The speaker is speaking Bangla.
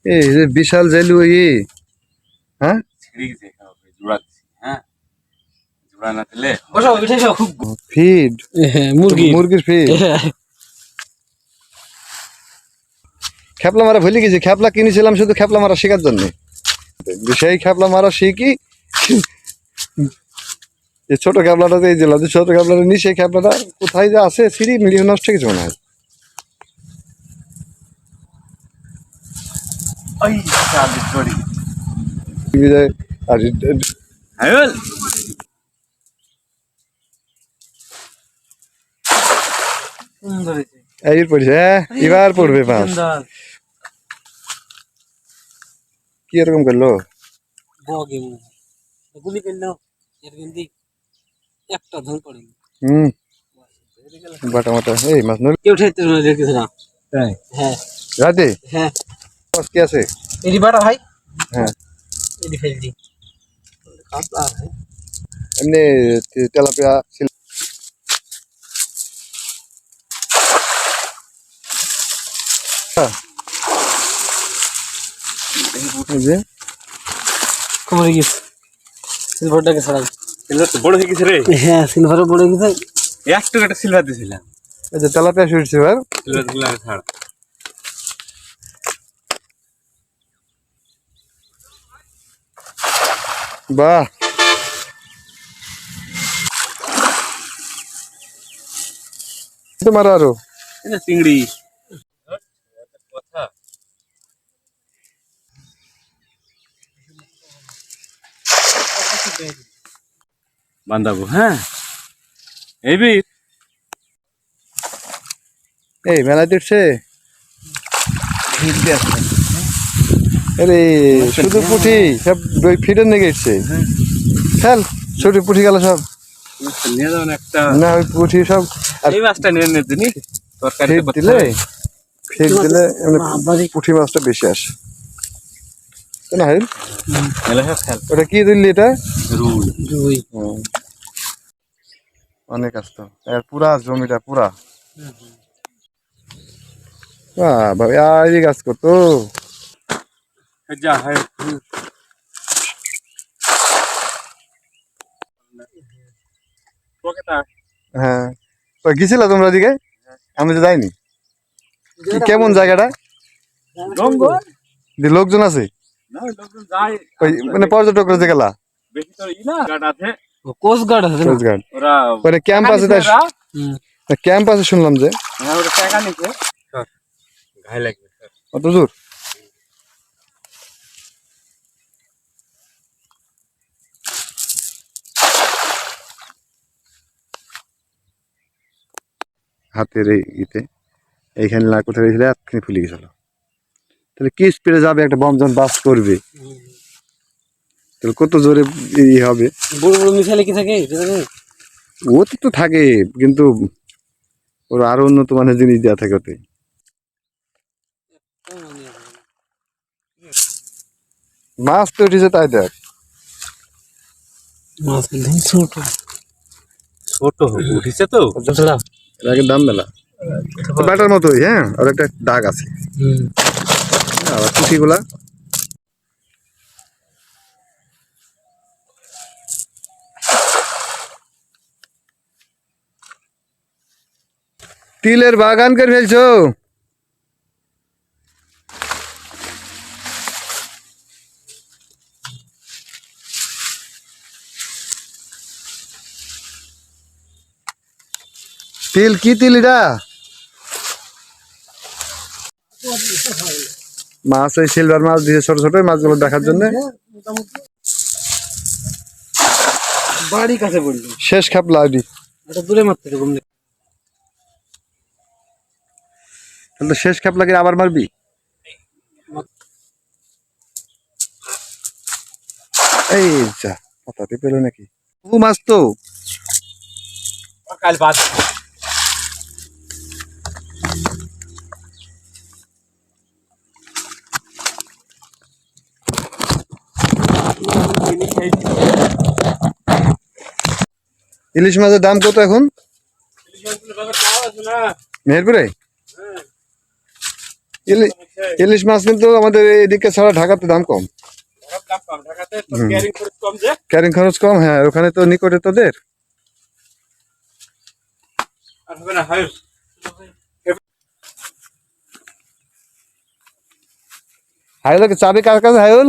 এই যে বিশাল জেলু হ্যাঁ ফিড মুরগির ফিড খেপলা মারা ভুলে গেছি খেপলা কিনেছিলাম শুধু খেপলা মারা শেখার জন্য সেই খেপলা মারা শিখি ছোট খেপলাটা এই জেলা ছোট খেপলাটা নি সেই খেপলাটা কোথায় যে আছে সিঁড়ি মিডিয়ে নষ্ট কিছু মনে হয় এই পড়ছে এবার পড়বে মাছ কি এরকম করলো বাটা মাটা এই মাছ নড়ি কেউ ঠেকতে না হ্যাঁ রাতে হ্যাঁ মাছ কি আছে এডি বাটা ভাই হ্যাঁ এডি ফেলদি কাতলা আছে এমনি তেলাপিয়া যে কমরে গেছে সিলভারটাকে ছাড়াই সিলভার তো বড় হয়ে গেছে রে হ্যাঁ সিলভারও বড় হয়ে গেছে একটু একটা সিলভার দিছিলাম এই যে তেলাপিয়া শুটছে এবার সিলভার গুলো ছাড় বাহ তোমার আরো এটা চিংড়ি কথা বান্দাবো হ্যাঁ এই বি এই মেলা দিচ্ছে আরে শুধু পুঁটি সব ফিডের নিয়ে গেছে খেল ছোট পুঁটি গেল সব নিয়ে যাও না একটা না ওই পুঁটি সব এই মাছটা নিয়ে নিতে নি তরকারি দিলে ফিড দিলে পুঁটি মাছটা বেশি আসে না হাইল ওটা কি দিলি এটা রুই অনেক আসতো এর পুরা জমিটা পুরা বাহ ভাই এই গাছ করতো যা হয় হ্যাঁ গেছিলা তোমরা দিকে আমি তো যাইনি কেমন জায়গাটা লোকজন আছে মানে পর্যটকরা যে গেলা কোস্টগার্ড আছে কোস্টগার্ড ওরা ক্যাম্প আছে ক্যাম্প আছে শুনলাম যে অত দূর হাতের ইতে এইখানে না কোথায় গেছিলে এতখানি ফুলে গেছিল তাহলে কি স্পিডে যাবে একটা বম যখন বাস করবে তাহলে কত জোরে হবে বড় বড় মিসাইলে কি থাকে ও তো থাকে কিন্তু ওর আরো উন্নত মানের জিনিস দেওয়া থাকে ওতে মাছ তো উঠেছে তাই দেখ মাছ ছোট ছোট উঠেছে তো এর দাম মেলা ব্যাটার মতোই হ্যাঁ আর একটা দাগ আছে আবার পুঁটিগুলা তিলের বাগান করে ফেলছো তিল কি তিল এটা মাছ ওই সিলভার মাছ দিয়ে ছোট ছোট মাছগুলো দেখার জন্য বাড়ি কাছে বললো শেষ খাপলা আইডি এটা দূরে মারতে হবে তাহলে শেষ খাপলাকে আবার মারবি এই যা পাতাতে পেলো নাকি ও মাছ তো কাল বাদ ইলিশ মাছের দাম কত এখন মেহেরপুরে ইলিশ মাছ কিন্তু আমাদের এদিকে ছাড়া ঢাকাতে দাম কম, ঢাকাতে তো ক্যারিং খরচ কম যে। ক্যারিং খরচ কম। হ্যাঁ, ওখানে তো নিকটে তোদের। আর হবে না, হায়ুস। হায়ুল চাবি কার কাছে? হায়ুল